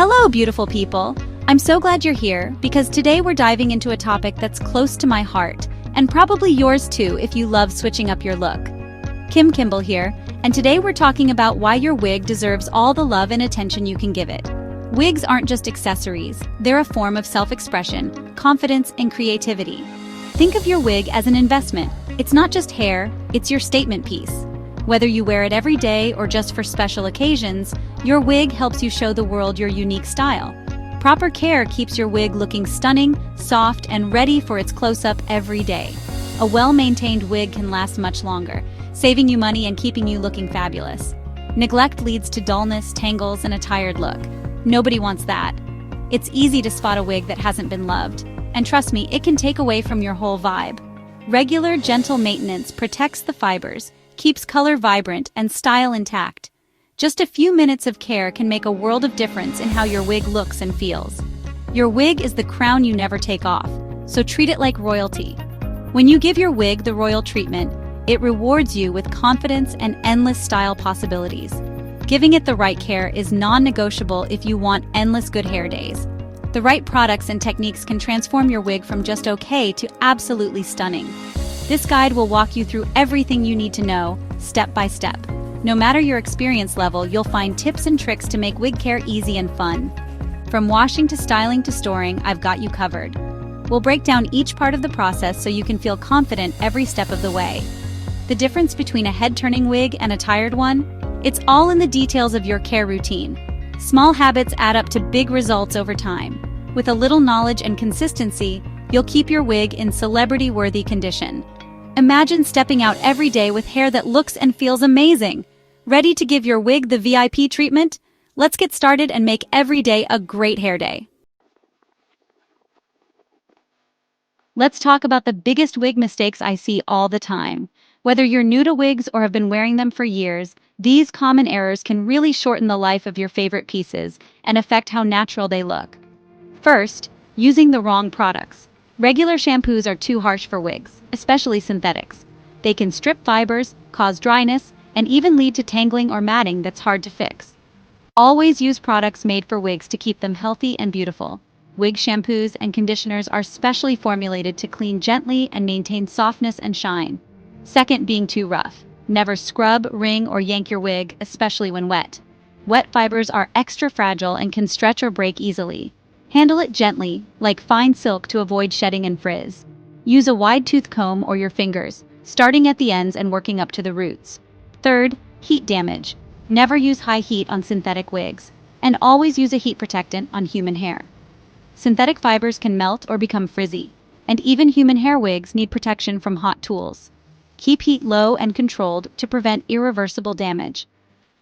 Hello, beautiful people! I'm so glad you're here because today we're diving into a topic that's close to my heart, and probably yours too if you love switching up your look. Kim Kimball here, and today we're talking about why your wig deserves all the love and attention you can give it. Wigs aren't just accessories, they're a form of self-expression, confidence, and creativity. Think of your wig as an investment. It's not just hair, it's your statement piece. Whether you wear it every day or just for special occasions, your wig helps you show the world your unique style. Proper care keeps your wig looking stunning, soft, and ready for its close-up every day. A well-maintained wig can last much longer, saving you money and keeping you looking fabulous. Neglect leads to dullness, tangles, and a tired look. Nobody wants that. It's easy to spot a wig that hasn't been loved, and trust me, it can take away from your whole vibe. Regular, gentle maintenance protects the fibers, keeps color vibrant, and style intact. Just a few minutes of care can make a world of difference in how your wig looks and feels. Your wig is the crown you never take off, so treat it like royalty. When you give your wig the royal treatment, it rewards you with confidence and endless style possibilities. Giving it the right care is non-negotiable if you want endless good hair days. The right products and techniques can transform your wig from just okay to absolutely stunning. This guide will walk you through everything you need to know, step by step. No matter your experience level, you'll find tips and tricks to make wig care easy and fun. From washing to styling to storing, I've got you covered. We'll break down each part of the process so you can feel confident every step of the way. The difference between a head-turning wig and a tired one? It's all in the details of your care routine. Small habits add up to big results over time. With a little knowledge and consistency, you'll keep your wig in celebrity-worthy condition. Imagine stepping out every day with hair that looks and feels amazing. Ready to give your wig the VIP treatment? Let's get started and make every day a great hair day. Let's talk about the biggest wig mistakes I see all the time. Whether you're new to wigs or have been wearing them for years, these common errors can really shorten the life of your favorite pieces and affect how natural they look. First, using the wrong products. Regular shampoos are too harsh for wigs, especially synthetics. They can strip fibers, cause dryness, and even lead to tangling or matting that's hard to fix. Always use products made for wigs to keep them healthy and beautiful. Wig shampoos and conditioners are specially formulated to clean gently and maintain softness and shine. Second, being too rough. Never scrub, wring, or yank your wig, especially when wet. Wet fibers are extra fragile and can stretch or break easily. Handle it gently, like fine silk, to avoid shedding and frizz. Use a wide-tooth comb or your fingers, starting at the ends and working up to the roots. Third, heat damage. Never use high heat on synthetic wigs, and always use a heat protectant on human hair. Synthetic fibers can melt or become frizzy, and even human hair wigs need protection from hot tools. Keep heat low and controlled to prevent irreversible damage.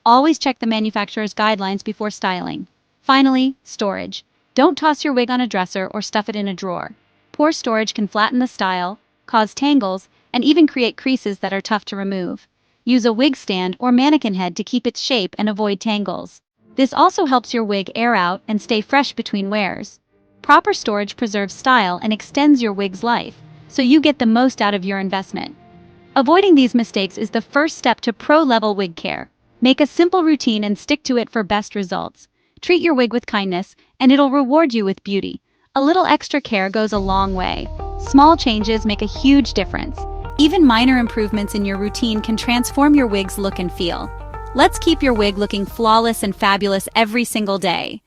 Always check the manufacturer's guidelines before styling. Finally, storage. Don't toss your wig on a dresser or stuff it in a drawer. Poor storage can flatten the style, cause tangles, and even create creases that are tough to remove. Use a wig stand or mannequin head to keep its shape and avoid tangles. This also helps your wig air out and stay fresh between wears. Proper storage preserves style and extends your wig's life, so you get the most out of your investment. Avoiding these mistakes is the first step to pro-level wig care. Make a simple routine and stick to it for best results. Treat your wig with kindness, and it'll reward you with beauty. A little extra care goes a long way. Small changes make a huge difference. Even minor improvements in your routine can transform your wig's look and feel. Let's keep your wig looking flawless and fabulous every single day.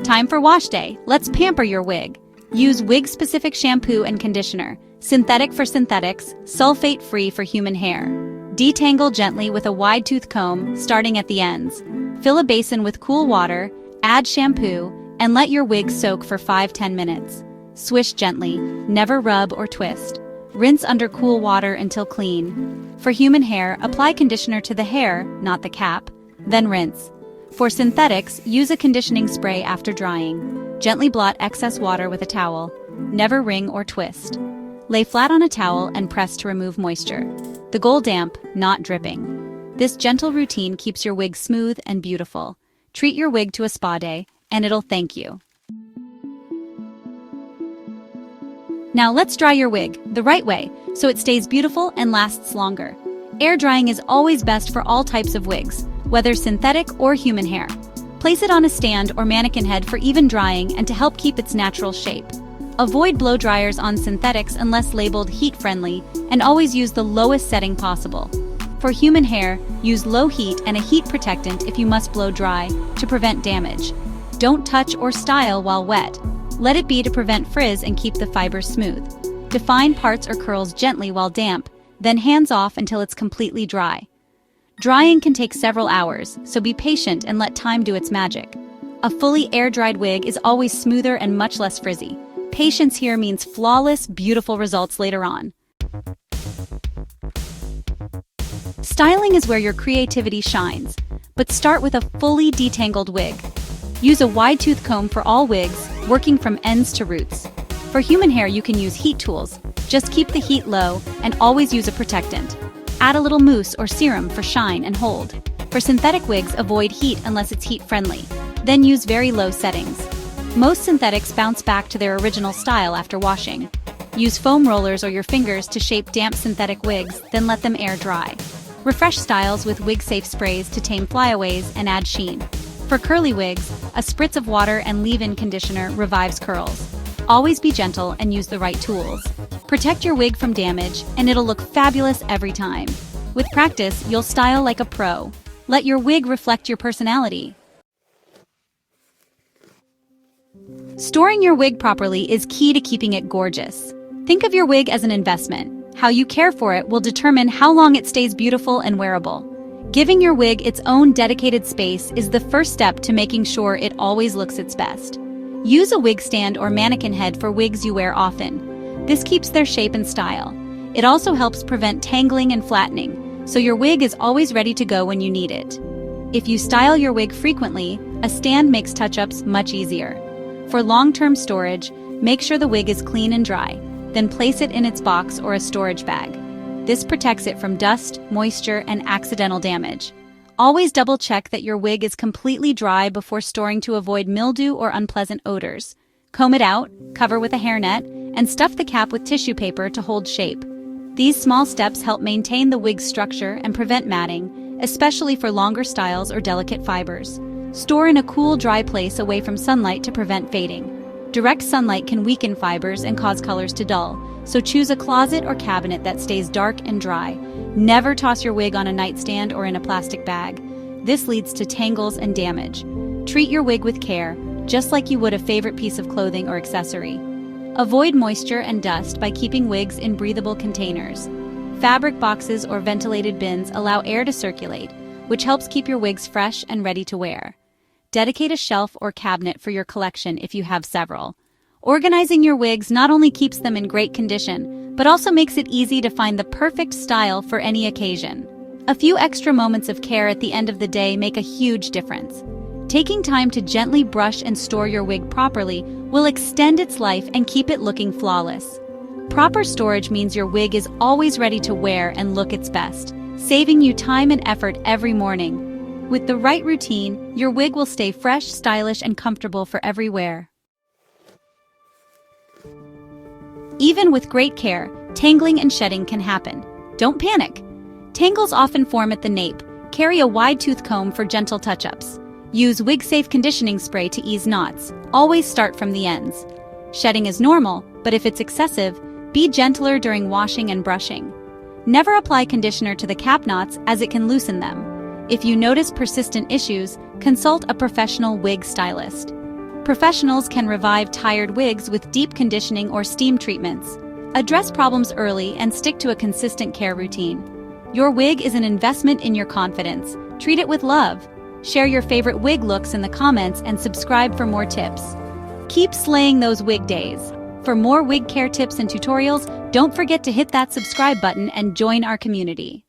Time for wash day. Let's pamper your wig. Use wig-specific shampoo and conditioner. Synthetic for synthetics, sulfate-free for human hair. Detangle gently with a wide-tooth comb, starting at the ends. Fill a basin with cool water, add shampoo, and let your wig soak for 5–10 minutes. Swish gently, never rub or twist. Rinse under cool water until clean. For human hair, apply conditioner to the hair, not the cap, then rinse. For synthetics, use a conditioning spray after drying. Gently blot excess water with a towel. Never wring or twist. Lay flat on a towel and press to remove moisture. The goal damp, not dripping. This gentle routine keeps your wig smooth and beautiful. Treat your wig to a spa day, and it'll thank you. Now let's dry your wig the right way, so it stays beautiful and lasts longer. Air drying is always best for all types of wigs, whether synthetic or human hair. Place it on a stand or mannequin head for even drying and to help keep its natural shape. Avoid blow dryers on synthetics unless labeled heat-friendly, and always use the lowest setting possible. For human hair, use low heat and a heat protectant if you must blow dry, to prevent damage. Don't touch or style while wet. Let it be to prevent frizz and keep the fibers smooth. Define parts or curls gently while damp, then hands off until it's completely dry. Drying can take several hours, so be patient and let time do its magic. A fully air-dried wig is always smoother and much less frizzy. Patience here means flawless, beautiful results later on. Styling is where your creativity shines, but start with a fully detangled wig. Use a wide-tooth comb for all wigs, working from ends to roots. For human hair, you can use heat tools. Just keep the heat low and always use a protectant. Add a little mousse or serum for shine and hold. For synthetic wigs, avoid heat unless it's heat-friendly. Then use very low settings. Most synthetics bounce back to their original style after washing. Use foam rollers or your fingers to shape damp synthetic wigs, then let them air dry. Refresh styles with wig-safe sprays to tame flyaways and add sheen. For curly wigs, a spritz of water and leave-in conditioner revives curls. Always be gentle and use the right tools. Protect your wig from damage, and it'll look fabulous every time. With practice, you'll style like a pro. Let your wig reflect your personality. Storing your wig properly is key to keeping it gorgeous. Think of your wig as an investment. How you care for it will determine how long it stays beautiful and wearable. Giving your wig its own dedicated space is the first step to making sure it always looks its best. Use a wig stand or mannequin head for wigs you wear often. This keeps their shape and style. It also helps prevent tangling and flattening, so your wig is always ready to go when you need it. If you style your wig frequently, a stand makes touch-ups much easier. For long-term storage, make sure the wig is clean and dry, then place it in its box or a storage bag. This protects it from dust, moisture, and accidental damage. Always double-check that your wig is completely dry before storing to avoid mildew or unpleasant odors. Comb it out, cover with a hairnet, and stuff the cap with tissue paper to hold shape. These small steps help maintain the wig's structure and prevent matting, especially for longer styles or delicate fibers. Store in a cool, dry place away from sunlight to prevent fading. Direct sunlight can weaken fibers and cause colors to dull, so choose a closet or cabinet that stays dark and dry. Never toss your wig on a nightstand or in a plastic bag. This leads to tangles and damage. Treat your wig with care, just like you would a favorite piece of clothing or accessory. Avoid moisture and dust by keeping wigs in breathable containers. Fabric boxes or ventilated bins allow air to circulate, which helps keep your wigs fresh and ready to wear. Dedicate a shelf or cabinet for your collection if you have several. Organizing your wigs not only keeps them in great condition, but also makes it easy to find the perfect style for any occasion. A few extra moments of care at the end of the day make a huge difference. Taking time to gently brush and store your wig properly will extend its life and keep it looking flawless. Proper storage means your wig is always ready to wear and look its best, saving you time and effort every morning. With the right routine, your wig will stay fresh, stylish, and comfortable for every wear. Even with great care, tangling and shedding can happen. Don't panic. Tangles often form at the nape. Carry a wide-tooth comb for gentle touch-ups. Use wig-safe conditioning spray to ease knots. Always start from the ends. Shedding is normal, but if it's excessive, be gentler during washing and brushing. Never apply conditioner to the cap knots as it can loosen them. If you notice persistent issues, consult a professional wig stylist. Professionals can revive tired wigs with deep conditioning or steam treatments. Address problems early and stick to a consistent care routine. Your wig is an investment in your confidence. Treat it with love. Share your favorite wig looks in the comments and subscribe for more tips. Keep slaying those wig days. For more wig care tips and tutorials, don't forget to hit that subscribe button and join our community.